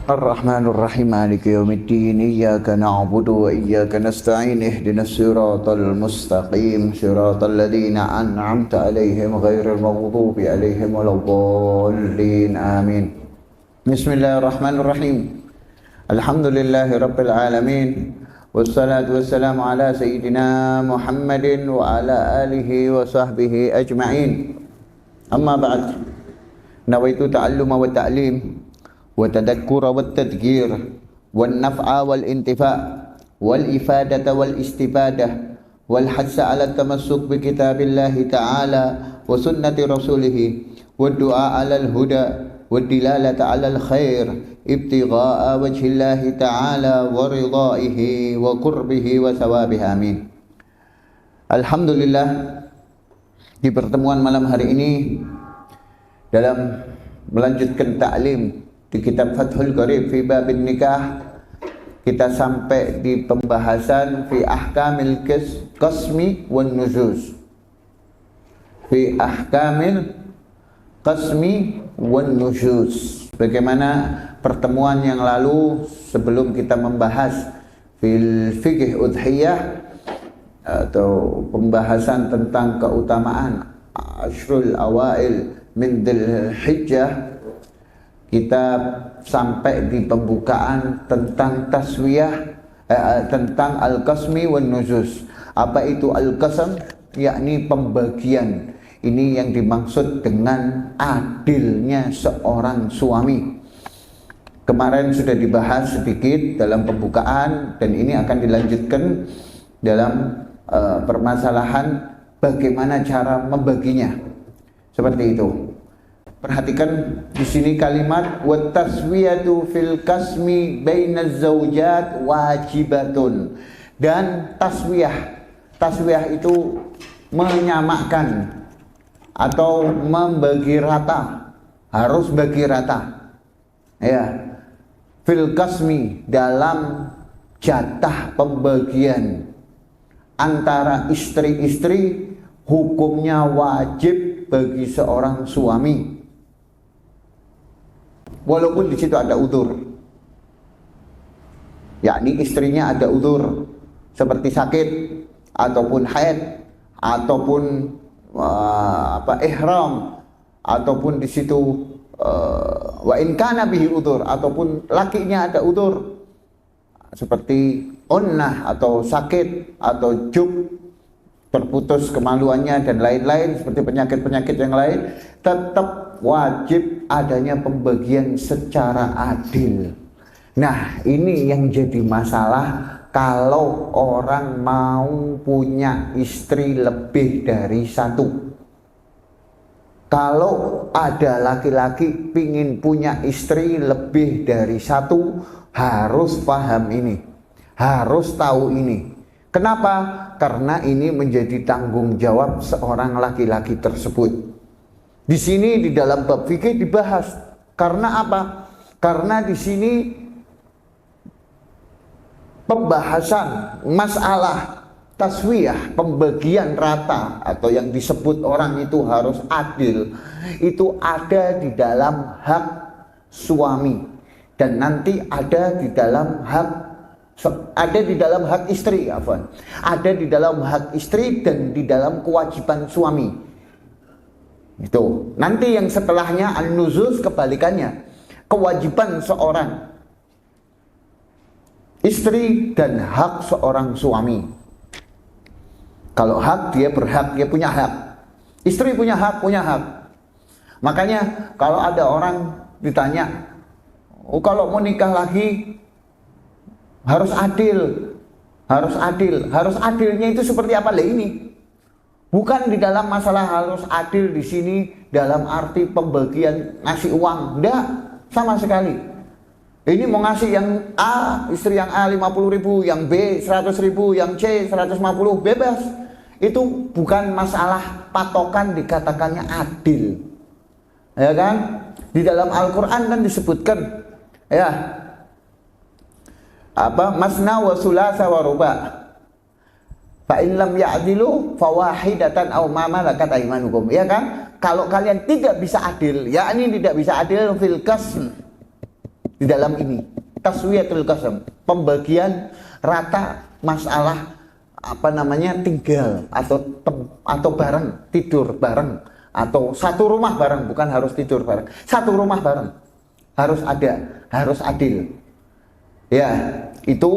الرحمن الرحيم مالك يوم الدين إياك نعبد وإياك نستعين اهدنا الصراط المستقيم صراط الذين أنعمت عليهم غير المغضوب عليهم ولا الضالين آمين. بسم الله الرحمن الرحيم. الحمد لله رب العالمين والصلاة والسلام على سيدنا محمد وعلى آله وصحبه أجمعين. أما بعد، نويت تعلم والتعليم وتذكر والتذكير والنفع والانتفاع والإفادة والاستفادة والحث على التمسك بكتاب الله تعالى وسنة رسوله والدعاء على الهدى والدلالة على الخير ابتغاء وجه الله تعالى ورضائه وقربه وثوابه. Amin. Alhamdulillah, di pertemuan malam hari ini dalam melanjutkan ta'lim di kitab Fathul Qarib fi babin nikah, kita sampai di pembahasan fi ahkamil qasmi wan nuzuz. Fi ahkamil qasmi wan nuzuz. Bagaimana pertemuan yang lalu sebelum kita membahas fil fiqh udhiyah atau pembahasan tentang keutamaan ashrul awail min dzul hijjah, kita sampai di pembukaan tentang taswiyah, tentang al-qasmi wan nuzuz. Apa itu al-qasam? Yakni pembagian. Ini yang dimaksud dengan adilnya seorang suami. Kemarin sudah dibahas sedikit dalam pembukaan, dan ini akan dilanjutkan dalam permasalahan bagaimana cara membaginya. Seperti itu. Perhatikan di sini kalimat wa taswiyatu fil qasmi bainaz zaujat wajibatun. Dan taswiyah itu menyamakan atau membagi rata, harus bagi rata. Ya. Fil qasmi, dalam jatah pembagian antara istri-istri, hukumnya wajib bagi seorang suami. Walaupun di situ ada udzur, yakni istrinya ada udzur seperti sakit ataupun haid ataupun ihram, ataupun di situ wa in kana bihi udzur, ataupun lakinya ada udzur seperti unnah atau sakit atau jub, terputus kemaluannya dan lain-lain, seperti penyakit-penyakit yang lain, tetap wajib adanya pembagian secara adil. Nah, ini yang jadi masalah kalau orang mau punya istri lebih dari satu. Kalau ada laki-laki pingin punya istri lebih dari satu, harus paham ini, harus tahu ini. Kenapa? Karena ini menjadi tanggung jawab seorang laki-laki tersebut. Di sini di dalam bab fikih dibahas. Karena apa? Karena di sini pembahasan masalah taswiyah, pembagian rata atau yang disebut orang itu harus adil, itu ada di dalam hak suami dan nanti ada di dalam hak istri, ada di dalam hak istri dan di dalam kewajiban suami. Itu nanti yang setelahnya an-nuzuz, kebalikannya, kewajiban seorang istri dan hak seorang suami. Kalau hak, dia berhak, dia punya hak. Istri punya hak. Makanya kalau ada orang ditanya, oh kalau mau nikah lagi harus adil. Harus adilnya itu seperti apa? Lah ini bukan di dalam masalah harus adil di sini dalam arti pembagian ngasih uang, enggak, sama sekali. Ini mau ngasih yang A, istri yang A 50.000, yang B 100.000, yang C 150, bebas. Itu bukan masalah patokan dikatakannya adil. Ya kan? Di dalam Al-Qur'an kan disebutkan, ya, masna wa sulasa wa ruba. Fa in lam ya'dilu fawahidatan aw ma malakat aymanukum. Ya kan? Kalau kalian tidak bisa adil, yakni tidak bisa adil fil qasm, di dalam ini. Taswiyatul qasam, pembagian rata masalah tinggal atau bareng, tidur bareng, atau satu rumah bareng, bukan harus tidur bareng. Satu rumah bareng. Harus adil. Ya, itu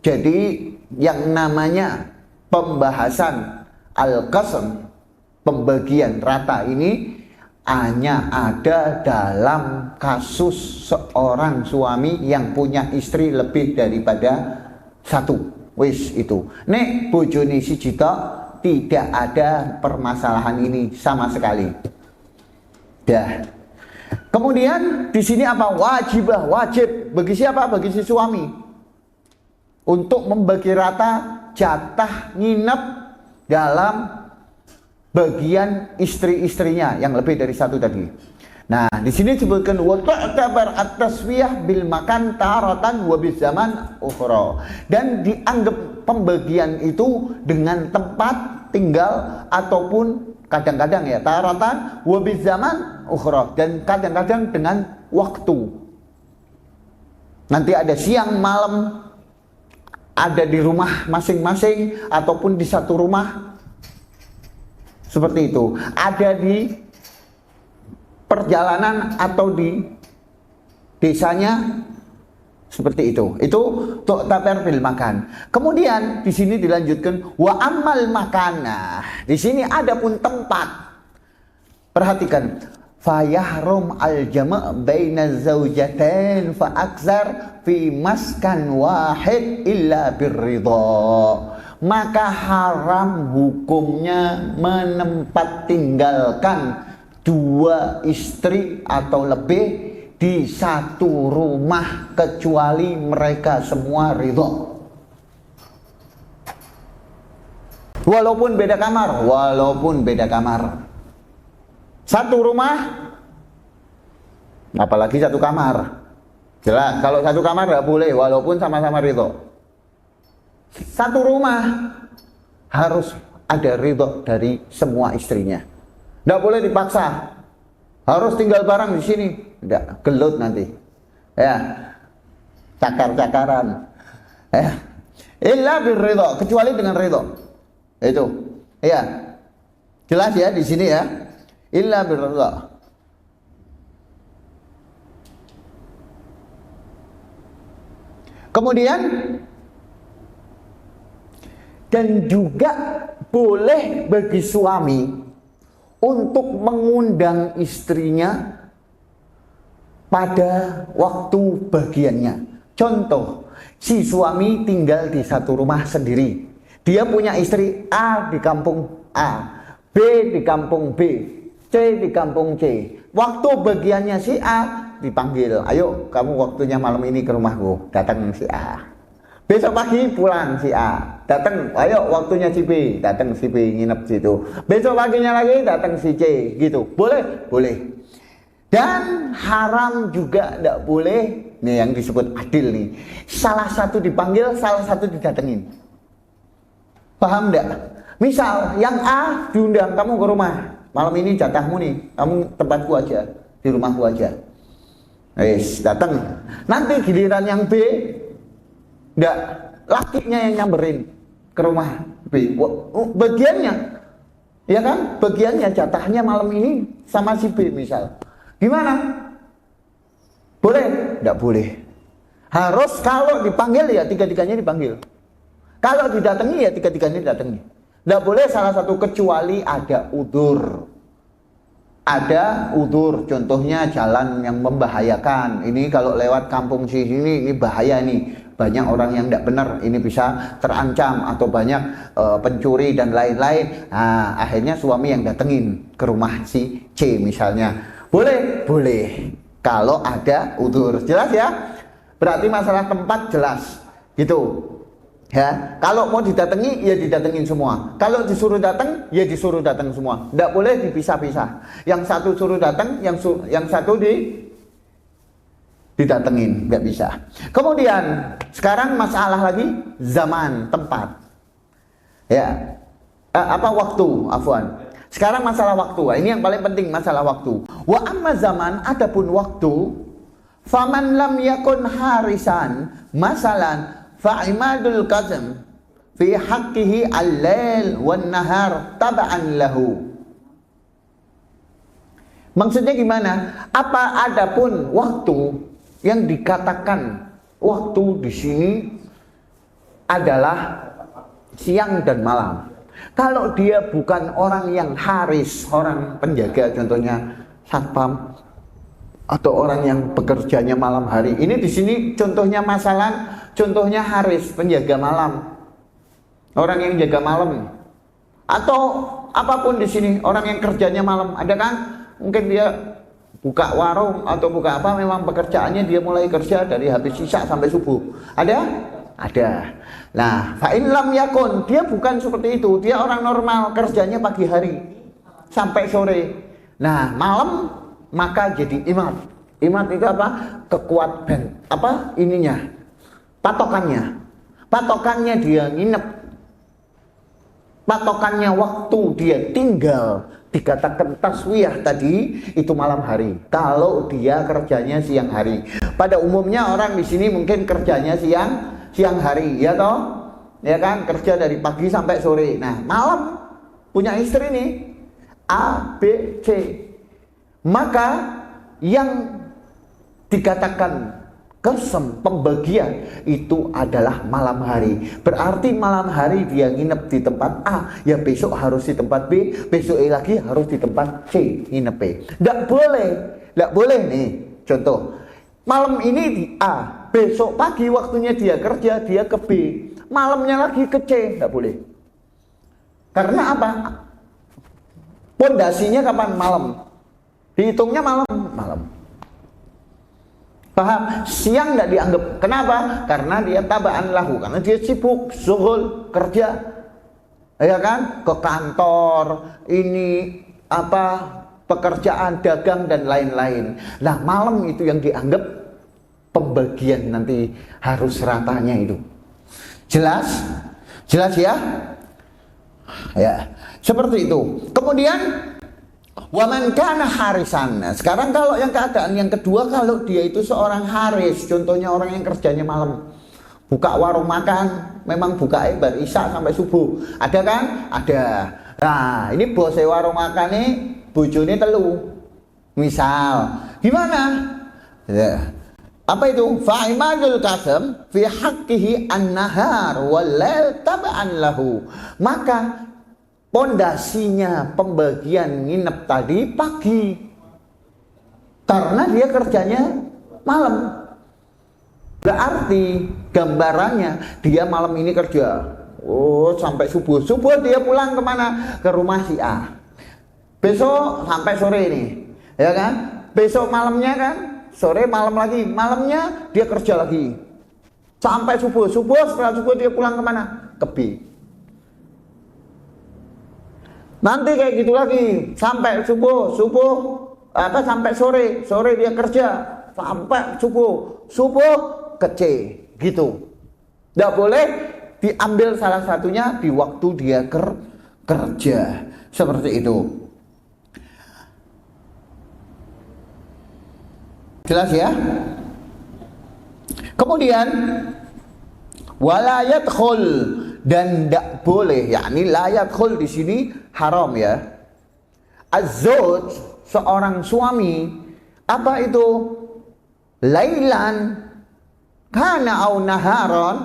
jadi yang namanya pembahasan al-qasam, pembagian rata ini hanya ada dalam kasus seorang suami yang punya istri lebih daripada satu. Wis itu. Nek bojone siji tok tidak ada permasalahan ini sama sekali. Dah. Kemudian di sini apa? Wajib bagi siapa? Bagi si suami. Untuk membagi rata jatah nginep dalam bagian istri-istrinya yang lebih dari satu tadi. Nah, di sini disebutkan wa tu'tabar at-taswiyah bil makan taratan wa bil zaman ukhra. Dan dianggap pembagian itu dengan tempat tinggal ataupun kadang-kadang ya taratan wa bil zaman ukhra, dan kadang-kadang dengan waktu. Nanti ada siang malam, ada di rumah masing-masing ataupun di satu rumah. Seperti itu. Ada di perjalanan atau di desanya, seperti itu. Itu tu'tabar bil makan. Kemudian di sini dilanjutkan wa amal makana. Di sini ada pun tempat. Perhatikan, fayahrum al jama' baina zaujatain fa aktsar fi maskan wahid illa birridha. Maka haram hukumnya menempat tinggalkan dua istri atau lebih di satu rumah kecuali mereka semua ridho. Walaupun beda kamar. Satu rumah, apalagi satu kamar. Jelas, kalau satu kamar nggak boleh, walaupun sama-sama ridho. Satu rumah harus ada ridho dari semua istrinya. Nggak boleh dipaksa, harus tinggal bareng di sini. Nggak, gelut nanti. Ya, cakar-cakaran. Ya, illa birridha, kecuali dengan ridho. Itu, ya, jelas ya di sini ya. Illa birridha. Kemudian dan juga boleh bagi suami untuk mengundang istrinya pada waktu bagiannya. Contoh, si suami tinggal di satu rumah sendiri. Dia punya istri A di kampung A, B di kampung B, C di kampung C. Waktu bagiannya si A dipanggil, ayo kamu waktunya malam ini ke rumahku. Datang si A. Besok pagi pulang si A, datang, ayo waktunya si B, datang si B nginep situ. Besok paginya lagi datang si C, gitu. Boleh? Boleh. Dan haram juga tidak boleh, nih yang disebut adil nih. Salah satu dipanggil, salah satu didatengin. Paham enggak? Misal yang A diundang, kamu ke rumah. Malam ini jatahmu nih, kamu tempatku aja, di rumahku aja. Datang. Nanti giliran yang B, enggak, lakinya yang nyamberin ke rumah B. Bagiannya, ya kan? Bagiannya jatahnya malam ini sama si B misal. Gimana? Boleh? Enggak boleh. Harus kalau dipanggil ya tiga-tiganya dipanggil. Kalau didatangi ya tiga-tiganya didatangi. Enggak boleh salah satu kecuali ada udzur. Ada udzur, contohnya jalan yang membahayakan. Ini kalau lewat kampung sini ini bahaya nih. Banyak orang yang tidak benar, ini bisa terancam atau banyak pencuri dan lain-lain. Nah, akhirnya suami yang datengin ke rumah si C misalnya. Boleh? Boleh. Kalau ada udzur. Jelas ya? Berarti masalah tempat jelas. Gitu. Ya, kalau mau didatangi ya didatengin semua. Kalau disuruh datang ya disuruh datang semua. Tidak boleh dipisah-pisah. Yang satu suruh datang, yang satu didatengin, nggak bisa. Kemudian sekarang masalah lagi zaman, tempat. Ya, waktu, afwan. Sekarang masalah waktu. Ini yang paling penting, masalah waktu. Wa amma zaman, adapun waktu, Faman lam yakun harisan masalan fa'imadul qazam fi haqqihi al-lail wan nahar tab'an lahu. Maksudnya gimana? Apa adapun waktu yang dikatakan waktu di sini adalah siang dan malam. Kalau dia bukan orang yang haris, orang penjaga contohnya satpam atau orang yang bekerjanya malam hari. Ini di sini contohnya masalah, contohnya haris, penjaga malam. Orang yang jaga malam. Atau apapun di sini, orang yang kerjanya malam. Ada kan? Mungkin dia buka warung atau buka apa, memang pekerjaannya dia mulai kerja dari habis isya sampai subuh. Ada? Ada. Nah, fa'in lam yakun, dia bukan seperti itu. Dia orang normal, kerjanya pagi hari sampai sore. Nah, malam maka jadi imat. Imat itu apa? Kekuatan, apa ininya? Patokannya. Patokannya dia nginep. Patokannya waktu dia tinggal. Dikatakan taswiyah tadi itu malam hari. Kalau dia kerjanya siang hari. Pada umumnya orang di sini mungkin kerjanya siang hari, ya toh? Ya kan, kerja dari pagi sampai sore. Nah, malam punya istri nih A, B, C. Maka yang dikatakan qasam pembagian itu adalah malam hari. Berarti malam hari dia nginep di tempat A, ya besok harus di tempat B, besok lagi harus di tempat C nginep. Tidak boleh nih. Contoh, malam ini di A, besok pagi waktunya dia kerja, dia ke B, malamnya lagi ke C, tidak boleh. Karena apa? Pondasinya kapan? Malam. Dihitungnya malam. Paham? Siang tidak dianggap. Kenapa? Karena dia tabaan lahu, karena dia sibuk, syughul, kerja, ya kan? Ke kantor, ini apa, pekerjaan, dagang dan lain-lain. Nah, malam itu yang dianggap pembagian nanti harus ratanya itu. Jelas? Jelas ya? Ya, seperti itu. Kemudian waman kana harisan. Nah, sekarang kalau yang keadaan yang kedua, kalau dia itu seorang haris, contohnya orang yang kerjanya malam, buka warung makan, memang buka dari isya sampai subuh. Ada kan? Ada. Nah, ini bos warung makan nih, bojone telu. Misal, gimana? Ya. Apa itu? Fa'imadul qasam fi haqqihi an-nahar wal lail tab'an lahu. Maka pondasinya pembagian nginep tadi pagi, karena dia kerjanya malam. Berarti gambarannya dia malam ini kerja, sampai subuh. Subuh dia pulang kemana? Ke rumah si A. Besok sampai sore nih, ya kan? Besok malamnya kan, sore malam lagi, malamnya dia kerja lagi sampai subuh. Setelah subuh dia pulang kemana? Ke B. Nanti kayak gitu lagi sampai subuh sampai sore dia kerja sampai subuh ke C gitu. Tidak boleh diambil salah satunya di waktu dia kerja seperti itu. Jelas ya? Kemudian walayat khul, dan tidak boleh, yakni layat khul di sini haram ya. Az-zawj, seorang suami, apa itu? Lailan kana au naharon.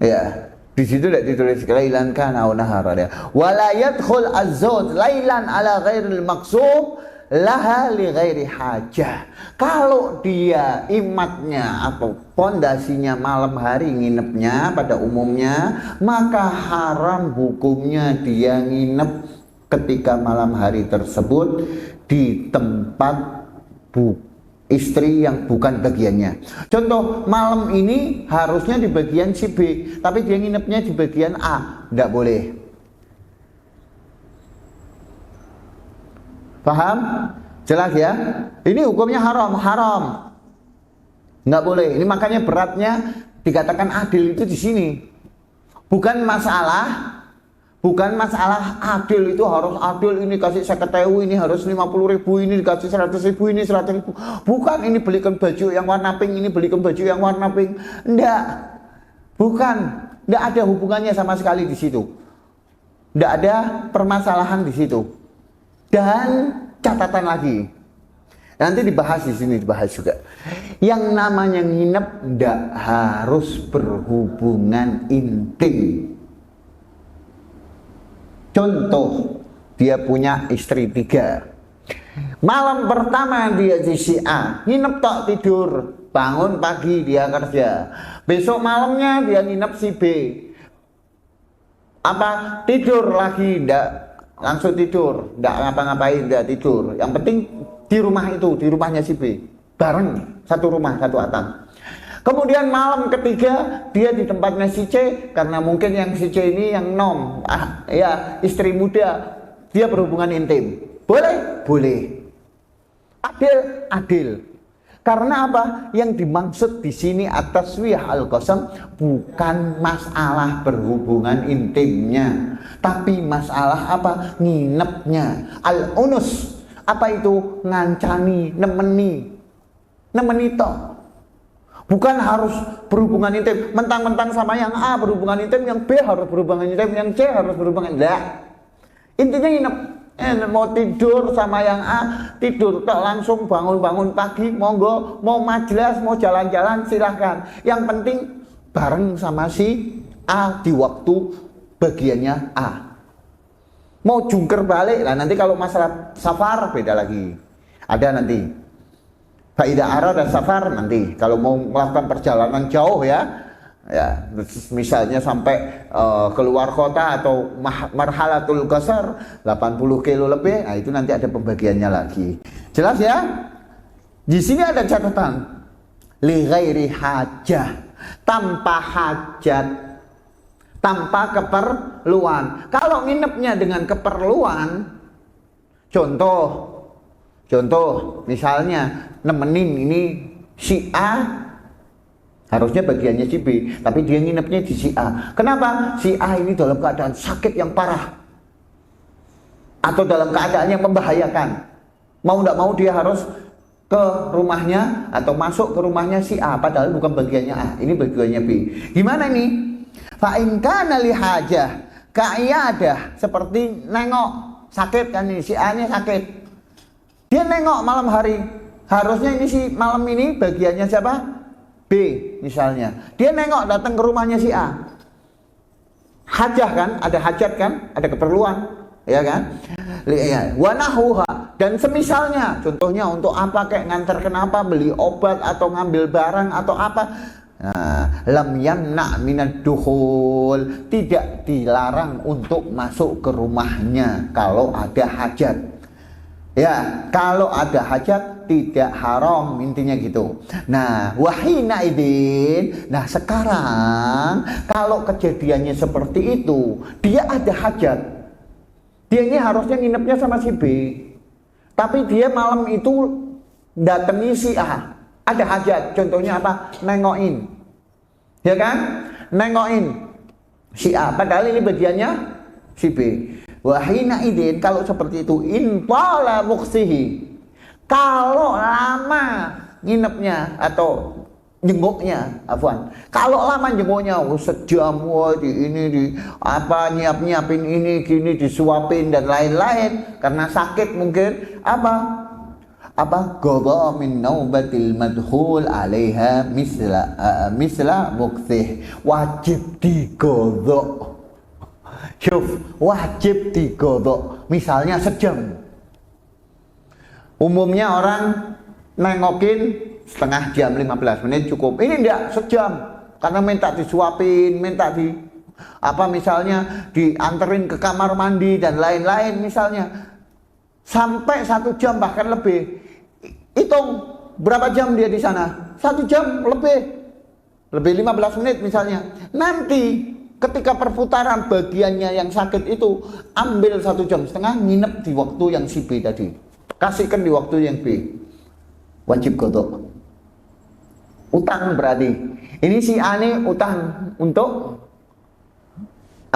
Ya, di situ tidak ditulis lailan kana au naharon ya. Wala yadkhul az-zawj lailan ala ghairil maqsum laha li ghairi hajah. Kalau dia imatnya atau pondasinya malam hari nginepnya pada umumnya, maka haram hukumnya dia nginep ketika malam hari tersebut di tempat istri yang bukan bagiannya. Contoh, malam ini harusnya di bagian si B, tapi dia nginepnya di bagian A, tidak boleh. Paham? Jelas ya? Ini hukumnya haram. Nggak boleh. Ini makanya beratnya dikatakan adil itu di sini. Bukan masalah Bukan masalah adil, itu harus adil, ini kasih 50.000, ini harus 50.000, ini dikasih 100.000, ini 100.000. Bukan ini belikan baju yang warna pink, ini belikan baju yang warna pink. Enggak. Bukan. Enggak ada hubungannya sama sekali di situ. Enggak ada permasalahan di situ. Dan catatan lagi. Nanti dibahas di sini, dibahas juga. Yang namanya nginep enggak harus berhubungan intim. Contoh, dia punya istri 3. Malam pertama dia di si A, nginep tok tidur. Bangun pagi dia kerja. Besok malamnya dia nginep si B. Apa? Tidur lagi, ndak langsung tidur, ndak ngapa-ngapain, ndak tidur. Yang penting di rumah itu, di rumahnya si B. Bareng, satu rumah, satu atap. Kemudian malam ketiga dia di tempatnya si C, karena mungkin yang si C ini yang ya istri muda, dia berhubungan intim. Boleh? Boleh. Adil? Adil. Karena apa? Yang dimaksud di sini at-taswiyah al-qasam bukan masalah berhubungan intimnya, tapi masalah apa? Nginepnya. Al-unus. Apa itu? Ngancani, nemeni toh. Bukan harus berhubungan intim, mentang-mentang sama yang A berhubungan intim, yang B harus berhubungan intim, yang C harus berhubungan. Enggak. Intinya nginep. Mau tidur sama yang A, tidur tok langsung, bangun-bangun pagi, monggo, mau majelis, mau jalan-jalan silahkan. Yang penting bareng sama si A di waktu bagiannya A. Mau jungker balik, lah nanti kalau masalah safar beda lagi. Ada nanti. Faidah arah dan safar nanti kalau mau melakukan perjalanan jauh ya misalnya sampai keluar kota atau marhalatul qasar 80 kilo lebih, nah itu nanti ada pembagiannya lagi. Jelas ya? Di sini ada catatan li ghairi hajah, tanpa hajat, tanpa keperluan. Kalau nginepnya dengan keperluan, contoh misalnya nemenin ini si A, harusnya bagiannya si B, tapi dia nginepnya di si A. Kenapa? Si A ini dalam keadaan sakit yang parah atau dalam keadaan yang membahayakan. Mau tidak mau dia harus ke rumahnya atau masuk ke rumahnya si A, padahal bukan bagiannya A, ini bagiannya B. Gimana nih? Fa in kana li hajah kaiyadah, seperti nengok sakit kan, ini si A nya sakit. Dia nengok malam hari, harusnya ini si malam ini bagiannya siapa? B misalnya. Dia nengok datang ke rumahnya si A. Hajah kan, ada hajat kan, ada keperluan, ya kan? Wanahuha, dan semisalnya, contohnya untuk apa, kayak ngantar kenapa, beli obat atau ngambil barang atau apa. Nah, lam yamna minad dukhul, tidak dilarang untuk masuk ke rumahnya kalau ada hajat. Ya, kalau ada hajat tidak haram, intinya gitu. Nah, wahina idin. Nah, sekarang kalau kejadiannya seperti itu, dia ada hajat. Dia ini harusnya nginepnya sama si B. Tapi dia malam itu datangi si A. Ada hajat, contohnya apa? Nengokin. Ya kan? Nengokin si A, padahal ini bagiannya si B. Wahina idin, kalau seperti itu, intala muksihi, kalau lama nginepnya atau jenguknya, kalau lama jenguknya, sejam, di nyiapin ini, gini, disuapin dan lain-lain, karena sakit mungkin, qadha min naubatil madhul alaiha misla muksih, wajib diqadha. Wajib digodok, misalnya sejam. Umumnya orang nengokin setengah jam, 15 menit cukup. Ini enggak, sejam, karena minta disuapin, minta misalnya dianterin ke kamar mandi dan lain-lain misalnya. Sampai 1 jam bahkan lebih. Hitung berapa jam dia di sana? 1 jam lebih 15 menit misalnya. Nanti ketika perputaran bagiannya yang sakit itu, ambil 1,5 jam, nginep di waktu yang si B tadi, kasihkan di waktu yang B. Wajib qadha. Utang berarti. Ini si A ini utang untuk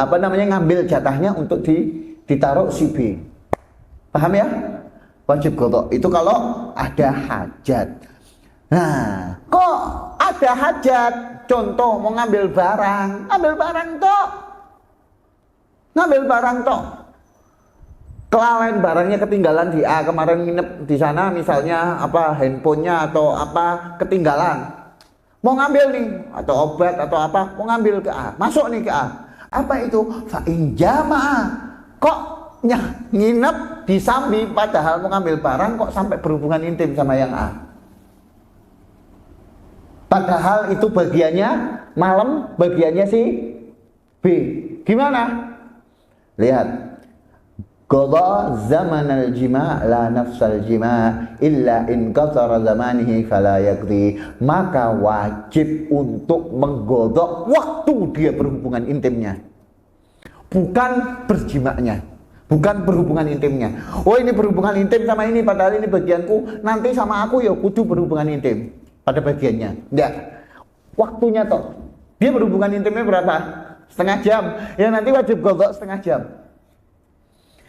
ngambil jatahnya untuk ditaruh si B. Paham ya? Wajib qadha itu kalau ada hajat. Nah, kok ada hajat? Contoh mau ngambil barang tok. Kelalaian barangnya ketinggalan di A, kemarin nginep di sana misalnya handphonenya atau ketinggalan. Mau ngambil nih atau obat atau mau ngambil ke A. Masuk nih ke A. Apa itu? Fa in jama'a. Kok nginep di Sambi padahal mau ngambil barang kok sampai berhubungan intim sama yang A. Padahal itu bagiannya malam, bagiannya si B. Gimana? Lihat. Qadha zaman al-jima' la nafsal jima' illa in qasara zamanihi fala yaqdi. Maka wajib untuk menggodok waktu dia berhubungan intimnya, bukan berjimaknya, bukan berhubungan intimnya. Oh ini berhubungan intim sama ini padahal ini bagianku, nanti sama aku ya kudu berhubungan intim pada bagiannya. Enggak, waktunya toh dia berhubungan intimnya berapa? Setengah jam, ya nanti wajib godok setengah jam.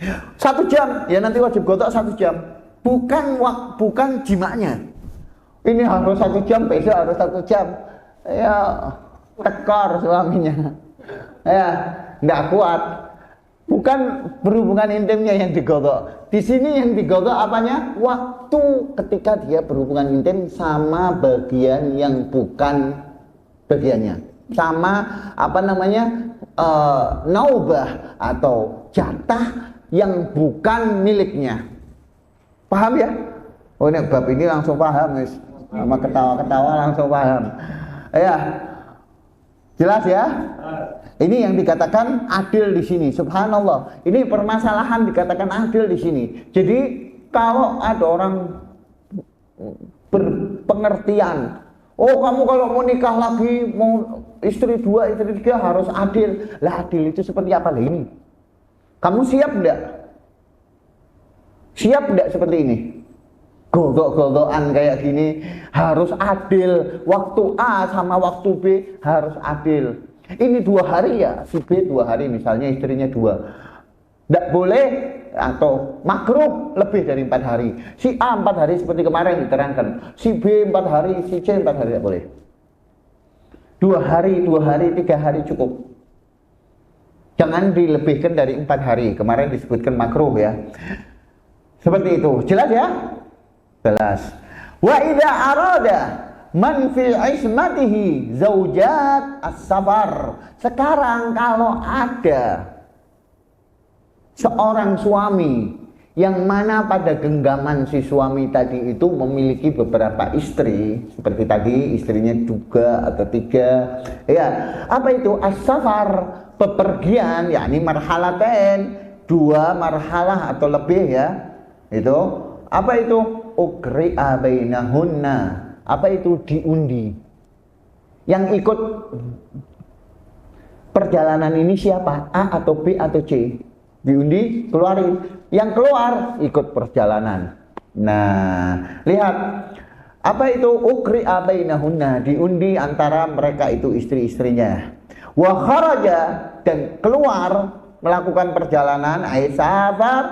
1 jam, ya nanti wajib godok 1 jam. Bukan jimaknya. Ini harus 1 jam, besok harus 1 jam. Ya tekor suaminya. Ya nggak kuat. Bukan berhubungan intimnya yang digodok. Di sini yang digodok apanya? Waktu ketika dia berhubungan intim sama bagian yang bukan bagiannya. Sama naubah atau jatah yang bukan miliknya. Paham ya? Oh ini bab ini langsung paham guys. Sama ketawa-ketawa langsung paham. Ya. Jelas ya? Ini yang dikatakan adil di sini. Subhanallah. Ini permasalahan dikatakan adil di sini. Jadi kalau ada orang berpengertian, oh kamu kalau mau nikah lagi, mau istri 2, istri 3 harus adil. Lah adil itu seperti apa lah ini? Kamu siap enggak? Siap enggak seperti ini? Godok-godokan kayak gini harus adil. Waktu A sama waktu B harus adil. Ini 2 hari ya, si B 2 hari misalnya istrinya 2. Enggak boleh atau makruh lebih dari 4 hari. Si A 4 hari seperti kemarin diterangkan. Si B 4 hari, si C 4 hari enggak boleh. 2 hari, 3 hari cukup. Jangan dilebihkan dari 4 hari. Kemarin disebutkan makruh ya. Seperti itu. Jelas ya? Jelas. Wa idza arada man fi ismatihi zaujat as-safar. Sekarang kalau ada seorang suami yang mana pada genggaman si suami tadi itu memiliki beberapa istri, seperti tadi istrinya 2 atau 3. Ya, apa itu as-safar? Bepergian, yakni marhalaten, 2 marhalah atau lebih ya. Itu apa itu? Ukri'a bainahunna. Apa itu? Diundi. Yang ikut perjalanan ini siapa? A atau B atau C? Diundi, keluarin. Yang keluar ikut perjalanan. Nah, lihat. Apa itu? Ukri'a bainahunna. Diundi antara mereka itu istri-istrinya. Wa kharaja, dan keluar melakukan perjalanan safar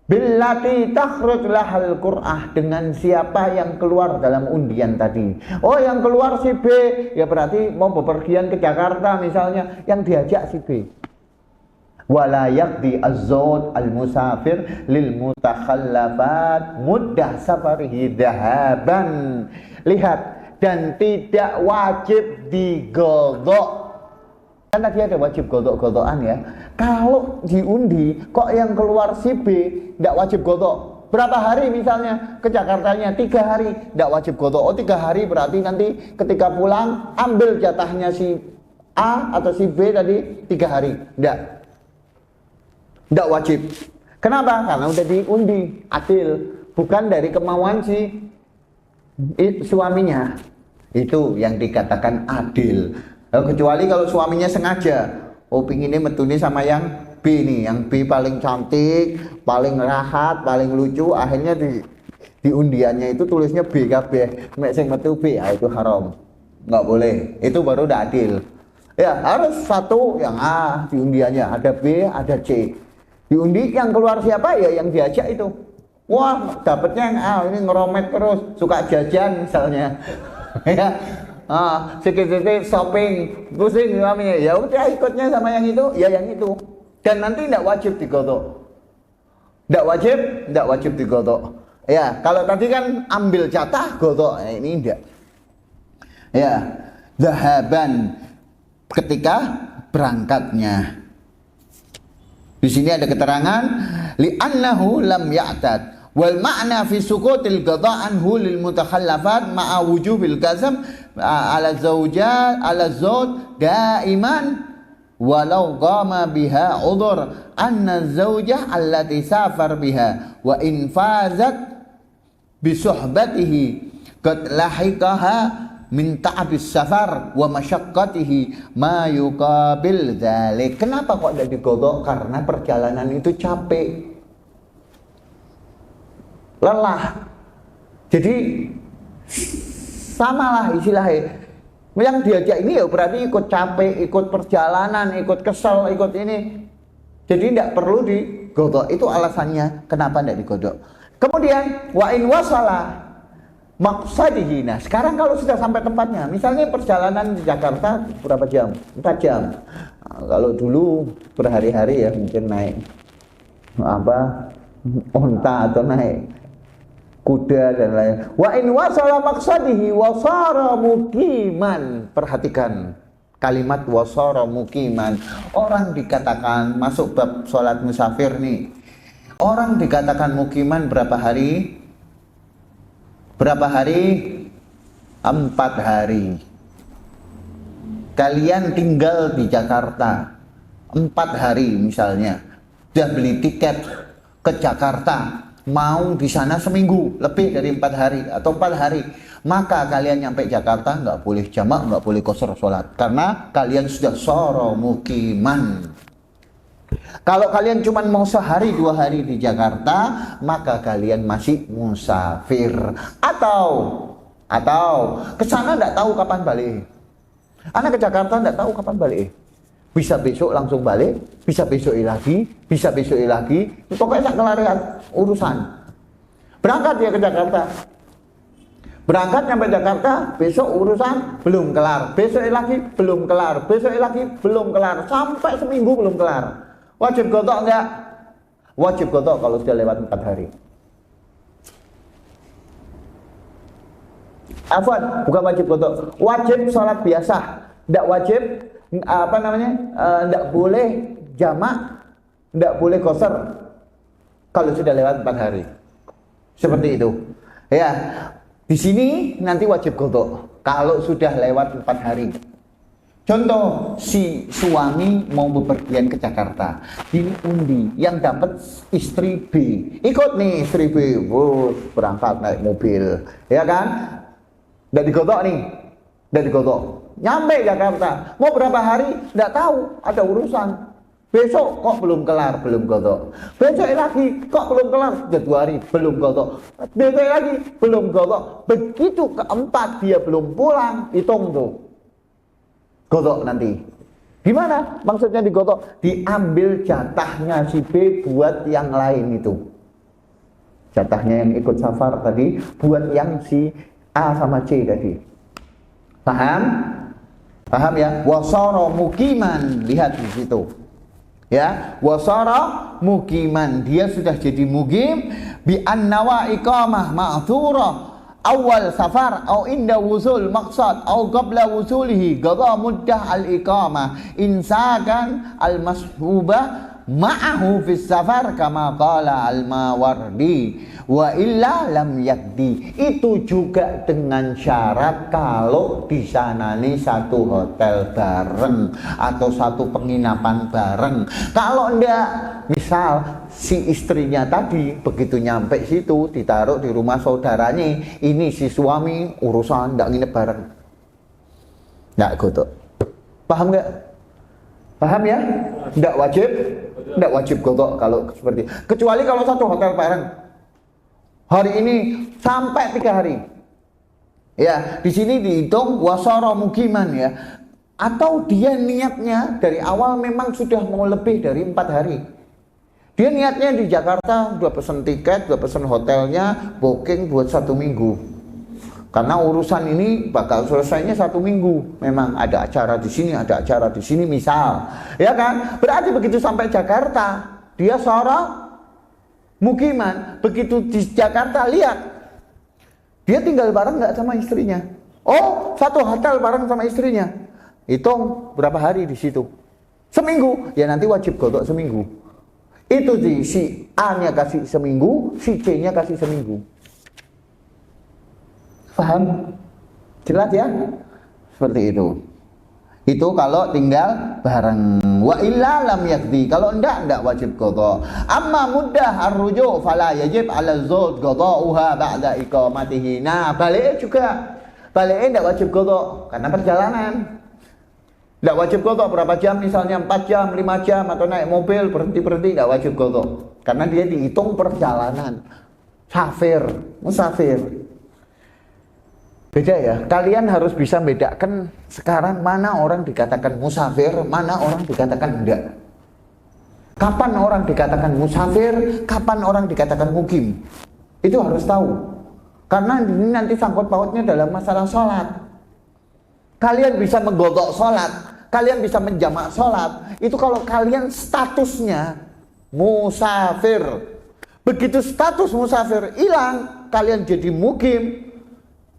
billati takhruj lahal qur'ah, dengan siapa yang keluar dalam undian tadi. Oh yang keluar si B, ya berarti mau bepergian ke Jakarta misalnya, yang diajak si B. Wala yaqdi az-zawj al-musafir lil mutakhallafat muddah safarihi dhahaban. Lihat, dan tidak wajib digodok. Kan tadi ada wajib godok-godokan ya. Kalau diundi, kok yang keluar si B tidak wajib godok. Berapa hari misalnya ke Jakartanya? 3 hari, tidak wajib godok. Oh 3 hari berarti nanti ketika pulang ambil jatahnya si A atau si B tadi 3 hari. Tidak wajib. Kenapa? Karena udah diundi, adil. Bukan dari kemauan si suaminya. Itu yang dikatakan adil. Kecuali kalau suaminya sengaja, oh pinginnya metuni sama yang B nih, yang B paling cantik, paling rahat, paling lucu, akhirnya di undiannya itu tulisnya B kabeh, mek sing metu B, itu haram, nggak boleh, itu baru udah adil. Ya, harus satu yang A di undiannya, ada B, ada C. Diundi yang keluar siapa ya yang diajak itu. Wah, dapatnya yang A, ini ngeromet terus, suka jajan misalnya. Ya. Sedikit-sedikit shopping, pusing suaminya. Ya udah ikutnya sama yang itu, ya yang itu. Dan nanti tidak wajib digodok. Tidak wajib digodok. Ya, kalau tadi kan ambil jatah godok, ini tidak. Ya, zahaban ketika berangkatnya. Di sini ada keterangan li'annahu lam ya'tad wal ma'na fi sukutil qada' anhu lil mutakhallafat ma'a wujubil qasam ala zawjat ala zawj daiman walau qama biha udhur anna zawjah allati safar biha wa in fazat bi suhbatihi qad lahiqaha min ta'abis safar wa masyaqqatihi ma yuqabil dzalik. Kenapa kok tidak digodok? Karena perjalanan itu capek, lelah. Jadi samalah istilahnya. Yang diajak ini ya berarti ikut capek, ikut perjalanan, ikut kesel, ikut ini. Jadi tidak perlu digodok. Itu alasannya kenapa tidak digodok. Kemudian wa in wasala maksadihi. Nah, sekarang kalau sudah sampai tempatnya, misalnya perjalanan di Jakarta berapa jam? 4 jam. Nah, kalau dulu berhari-hari ya mungkin naik onta atau naik kuda dan lain. Wa in wasala maksadihi wasara muqiman. Perhatikan kalimat wasara muqiman. Orang dikatakan masuk bab sholat musafir nih. Orang dikatakan muqiman berapa hari? Berapa hari? 4 hari. Kalian tinggal di Jakarta 4 hari misalnya. Sudah beli tiket ke Jakarta, mau di sana seminggu, lebih dari 4 hari atau 4 hari. Maka kalian nyampe Jakarta nggak boleh jamak, nggak boleh qasar sholat. Karena kalian sudah soro mukiman. Kalau kalian cuma mau sehari 2 hari di Jakarta, maka kalian masih musafir. Atau ke sana enggak tahu kapan balik. Anak ke Jakarta enggak tahu kapan balik. Bisa besok langsung balik, bisa besok lagi, bisa besok lagi. Pokoknya tak kelarian urusan. Berangkat dia ke Jakarta. Berangkat sampai Jakarta, besok urusan belum kelar. Besok lagi belum kelar. Besok lagi belum kelar. Sampai seminggu belum kelar. Wajib godok enggak? Wajib godok kalau sudah lewat 4 hari. Afwan, bukan wajib godok. Wajib sholat biasa. Enggak wajib, enggak boleh jamak, enggak boleh qasar kalau sudah lewat 4 hari. Seperti itu. Ya, di sini nanti wajib godok kalau sudah lewat 4 hari. Contoh, si suami mau bepergian ke Jakarta, ini undi, yang dapat istri B, ikut nih istri B, berangkat naik mobil, ya kan? Udah digodok nih, udah digodok, nyampe Jakarta, mau berapa hari? Nggak tahu, ada urusan. Besok kok belum kelar, belum godok. Besok lagi kok belum kelar, sudah 2 hari, belum godok. Besok lagi, belum godok. Begitu keempat dia belum pulang, hitung tuh. Godok nanti. Gimana maksudnya digodok? Diambil jatahnya si B buat yang lain itu. Jatahnya yang ikut safar tadi buat yang si A sama C tadi. Paham? Paham ya? Wasara mukiman. Lihat di situ. Ya, wasara mukiman. Dia sudah jadi mukim bi annawa iqamah ma'thurah. Awal safar atau inda wusul maqsad atau qabla wusulihi qada muddah al-iqamah insakan al-mashubah ma'ahu fis safar kama qala al-Mawardi wa illa lam yakdi. Itu juga dengan syarat kalau di sana nih satu hotel bareng atau satu penginapan bareng. Kalau enggak, misal si istrinya tadi begitu nyampe situ ditaruh di rumah saudaranya, ini si suami urusan enggak nginep bareng, enggak godok. Paham enggak? Paham ya? Enggak wajib godok kalau seperti, kecuali kalau satu hotel bareng. Hari ini sampai 3 hari. Ya, di sini dihitung wasara mukiman ya. Atau dia niatnya dari awal memang sudah mau lebih dari 4 hari. Dia niatnya di Jakarta, udah pesen tiket, udah pesen hotelnya, booking buat 1 minggu. Karena urusan ini bakal selesainya 1 minggu. Memang ada acara di sini, ada acara di sini, misal, ya kan? Berarti begitu sampai Jakarta, dia seorang mukiman. Begitu di Jakarta, lihat, dia tinggal bareng nggak sama istrinya? Oh, satu hotel bareng sama istrinya. Hitung berapa hari di situ? Seminggu. Ya nanti wajib godok seminggu. Itu si A-nya kasih seminggu, si C-nya kasih seminggu. Paham? Jelas ya? Seperti itu. Itu kalau tinggal bareng. Wa illa lam yakdi. Kalau enggak wajib qadha. Amma muddah ar-ruju' fala yajib 'ala az-zawj qada'uha ba'da iqamatihi. Nah, balik juga. Baliknya enggak wajib qadha karena perjalanan. Enggak wajib qadha berapa jam, misalnya 4 jam, 5 jam atau naik mobil berhenti-berhenti, enggak wajib qadha. Karena dia dihitung perjalanan. Musafir. Beda ya, kalian harus bisa bedakan sekarang mana orang dikatakan musafir, mana orang dikatakan enggak. Kapan orang dikatakan musafir, kapan orang dikatakan mukim. Itu harus tahu. Karena ini nanti sangkut pautnya dalam masalah sholat. Kalian bisa menggodok sholat, kalian bisa menjamak sholat, itu kalau kalian statusnya musafir. Begitu status musafir hilang, kalian jadi mukim,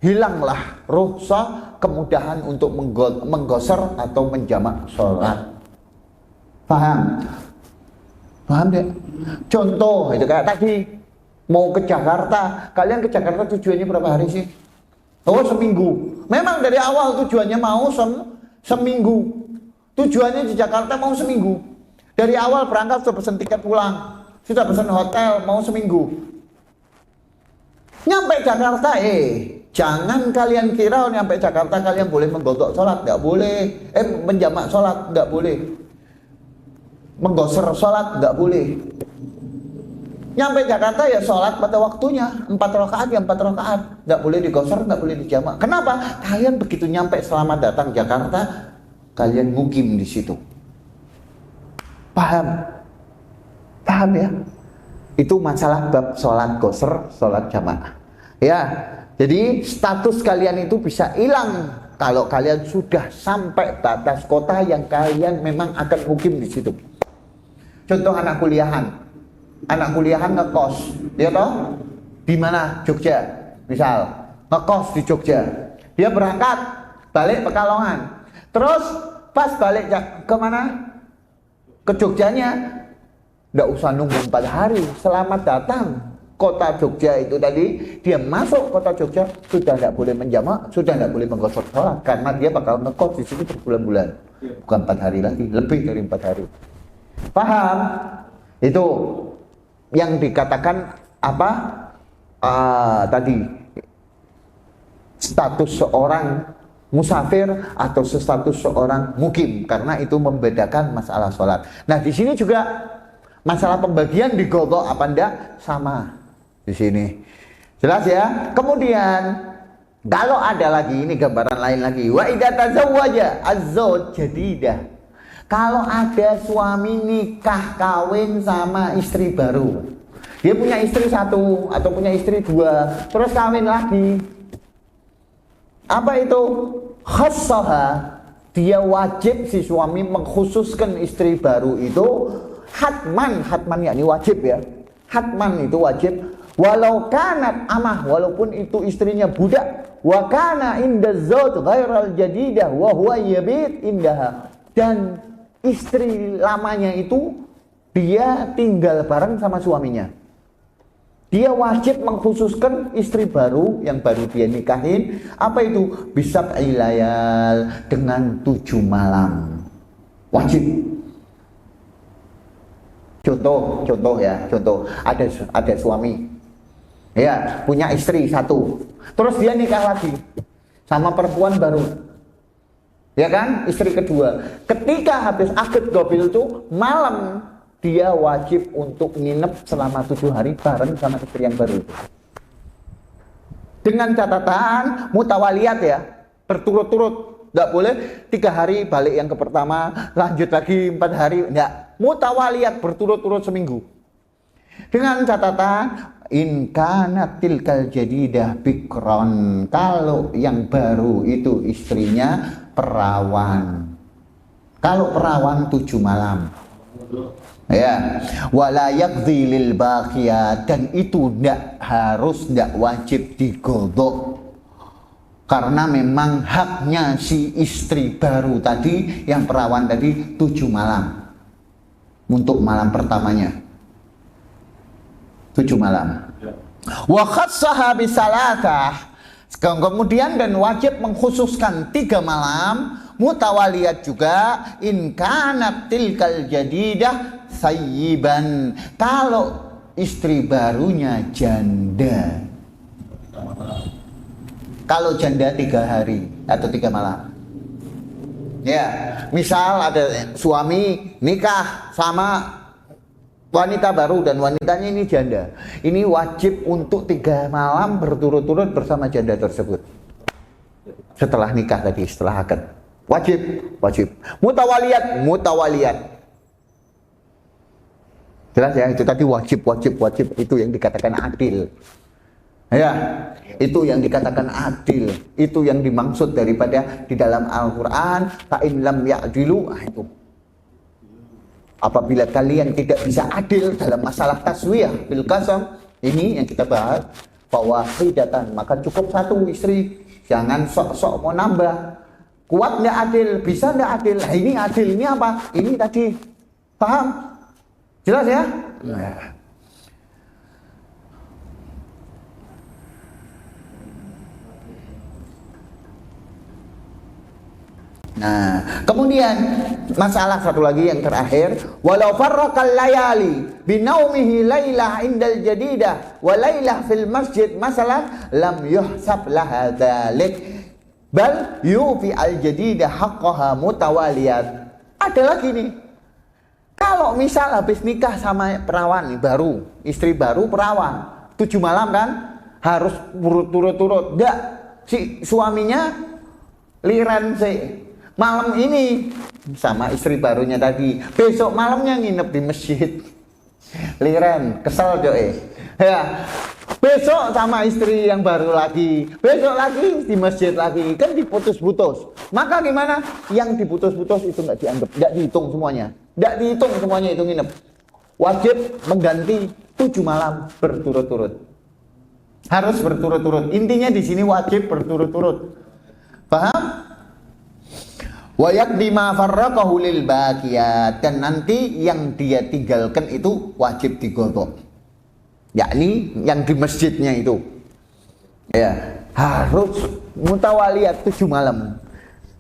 hilanglah rukhsah, kemudahan untuk menggosor atau menjamak sholat. Paham? Paham deh? Contoh itu kayak tadi, mau ke Jakarta, kalian ke Jakarta tujuannya berapa hari sih? Oh, seminggu. Memang dari awal tujuannya mau seminggu. Tujuannya di Jakarta mau seminggu. Dari awal berangkat sudah pesen tiket pulang, sudah pesen hotel, mau seminggu. Nyampe Jakarta, jangan kalian kira nyampe Jakarta kalian boleh menggodok sholat, nggak boleh. Menjamak sholat, nggak boleh. Menggosor sholat, nggak boleh. Nyampe Jakarta ya sholat pada waktunya, 4 rakaat ya 4 rakaat, nggak boleh digosor, nggak boleh dijamak. Kenapa? Kalian begitu nyampe selamat datang Jakarta, kalian mukim di situ. Paham? Paham ya? Itu masalah bab sholat gosor, sholat jamaah. Ya, jadi status kalian itu bisa hilang kalau kalian sudah sampai batas kota yang kalian memang akan mukim di situ. Contoh anak kuliahan. Anak kuliahan ngekos, ya toh? Di mana? Jogja, misal ngekos di Jogja. Dia berangkat balik Pekalongan. Terus pas balik ke mana? Ke Jogjanya, nggak usah nunggu 4 hari. Selamat datang kota Jogja itu tadi, dia masuk kota Jogja sudah nggak boleh menjamak, sudah nggak boleh menggosok sholat karena dia bakal ngekos di sini berbulan-bulan, bukan 4 hari lagi, lebih dari 4 hari. Paham? Itu yang dikatakan apa? Tadi status seorang musafir atau status seorang mukim, karena itu membedakan masalah sholat. Nah di sini juga masalah pembagian digodok apa enggak sama di sini. Jelas ya? Kemudian kalau ada lagi, ini gambaran lain lagi. Wa idza tazawwaja az-zawj jadidah. Kalau ada suami nikah kawin sama istri baru, dia punya istri 1 atau punya istri 2, terus kawin lagi. Apa itu? Khassaha, dia wajib si suami mengkhususkan istri baru itu hatman yakni wajib ya. Hatman itu wajib. Walau kanat amah, walaupun itu istrinya budak. Wa kana inda zawj ghairal jadidah wa huwa yabit indaha. Dan istri lamanya itu dia tinggal bareng sama suaminya. Dia wajib mengkhususkan istri baru yang baru dia nikahin. Apa itu? Bisa ilayal, dengan 7 malam. Wajib. Contoh ya, contoh ada suami, ya punya istri 1, terus dia nikah lagi sama perempuan baru, ya kan, istri kedua. Ketika habis akad gobil itu malam, dia wajib untuk nginep selama 7 hari bareng sama istri yang baru itu. Dengan catatan mutawaliyat ya, berturut-turut. Nggak boleh 3 hari balik yang ke pertama, lanjut lagi 4 hari. Nggak, mutawaliyat berturut-turut seminggu. Dengan catatan in kanat tilkal jadidah bikron, kalau yang baru itu istrinya perawan. Kalau perawan 7 malam. Ya, wala yaqdi lil baqiyat, dan itu ndak wajib digodok. Karena memang haknya si istri baru tadi, yang perawan tadi 7 malam. Untuk malam pertamanya 7 malam. Wa khassaha bisalatah, kemudian dan wajib mengkhususkan 3 malam mutawaliyat juga in kanat tilkal jadidah sayyiban, kalau istri barunya janda. Kalau janda 3 hari atau 3 malam. Ya, misal ada suami nikah sama wanita baru dan wanitanya ini janda. Ini wajib untuk 3 malam berturut-turut bersama janda tersebut. Setelah nikah tadi, setelah akad. Wajib. Mutawaliyat. Jelas ya, itu tadi wajib. Itu yang dikatakan adil. Ya, itu yang dikatakan adil. Itu yang dimaksud daripada di dalam Al-Quran. Fa'in lam ya'dilu, itu. Apabila kalian tidak bisa adil dalam masalah taswiyah bil qasam, ini yang kita bahas, fawahidatan, maka cukup 1 istri. Jangan sok-sok mau nambah. Kuat nggak adil, bisa nggak adil. Nah, ini adil, ini apa? Ini tadi. Paham? Jelas ya? Nah, kemudian masalah satu lagi yang terakhir, walau farraqal layali binaumihi lailah indal jadidah wa lailah fil masjid masalah lam yuhsab laha dzalik bal yufi al jadidah haqqaha mutawaliyat. Ada lagi nih, kalau misal habis nikah sama perawan nih, baru istri baru perawan 7 malam kan harus turut-turut. Enggak, si suaminya liran sih malam ini sama istri barunya tadi, besok malamnya nginep di masjid. Liren, kesel coy. Ya, besok sama istri yang baru lagi, besok lagi di masjid lagi, kan diputus-putus. Maka gimana? Yang diputus-putus itu nggak dianggap, nggak dihitung semuanya, itu nginep. Wajib mengganti 7 malam berturut-turut. Harus berturut-turut. Intinya di sini wajib berturut-turut. Paham? Wa yaqdi ma farraqahu lil baqiyat, dan nanti yang dia tinggalkan itu wajib digodok, yakni yang di masjidnya itu ya harus mutawaliyat 7 malam.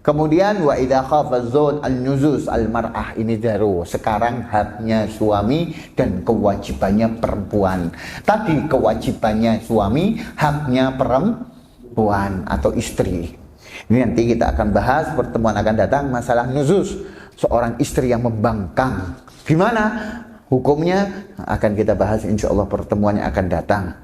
Kemudian wa idza khafa az-zawj an-nuzuz al-mar'ah, ini baru sekarang haknya suami dan kewajibannya perempuan. Tadi kewajibannya suami, haknya perempuan atau istri. Ini nanti kita akan bahas, pertemuan akan datang, masalah nuzuz, seorang istri yang membangkang. Gimana hukumnya akan kita bahas, insya Allah pertemuan yang akan datang.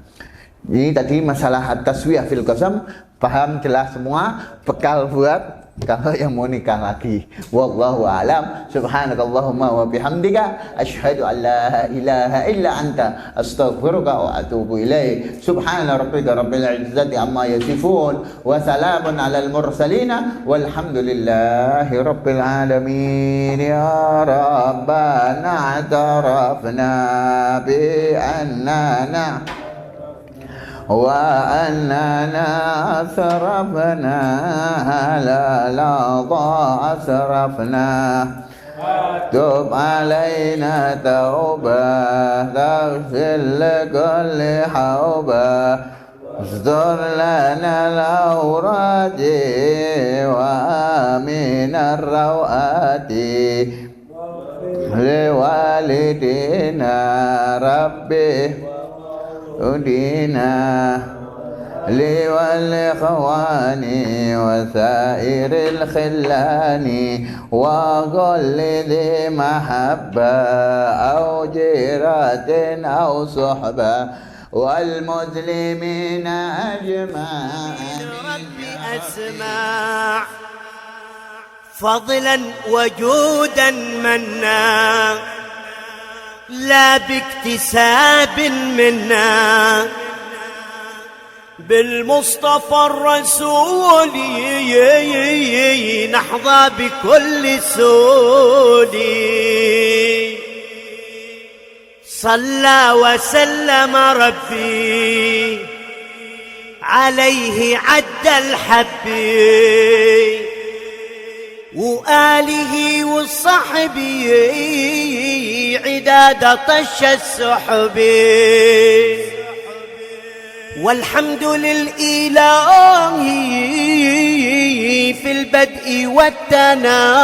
Ini tadi masalah at-taswiyah fil qasam, paham jelas semua, bekal buat kalau yang mau nikah lagi. Wallahu a'lam. Subhanakallahumma wa bihamdika asyhadu an la ilaha illa anta astaghfiruka wa atubu ilaik. Subhana rabbika rabbil izzati amma yasifun wa salamun alal mursalin walhamdulillahi rabbil alamin. Ya rabbana atarafna bi annana وأننا أسرفنا لا أسرفنا تب علينا توبة تغفر لكل حوبة استر لنا الأوراد وآمين الروآت لوالدينا ربي أدينا لي والإخوان وسائر الخلان وقل ذي محبة أو جيرة أو صحبة والمسلمين أجمعين. رب أسمع فضلا وجودا منا لا باكتساب منا، بالمصطفى الرسول نحظى بكل سود. صلى وسلم ربي عليه عد الحب، وآله والصحب عداد طش السحب. والحمد للإله في البدء والتناهي،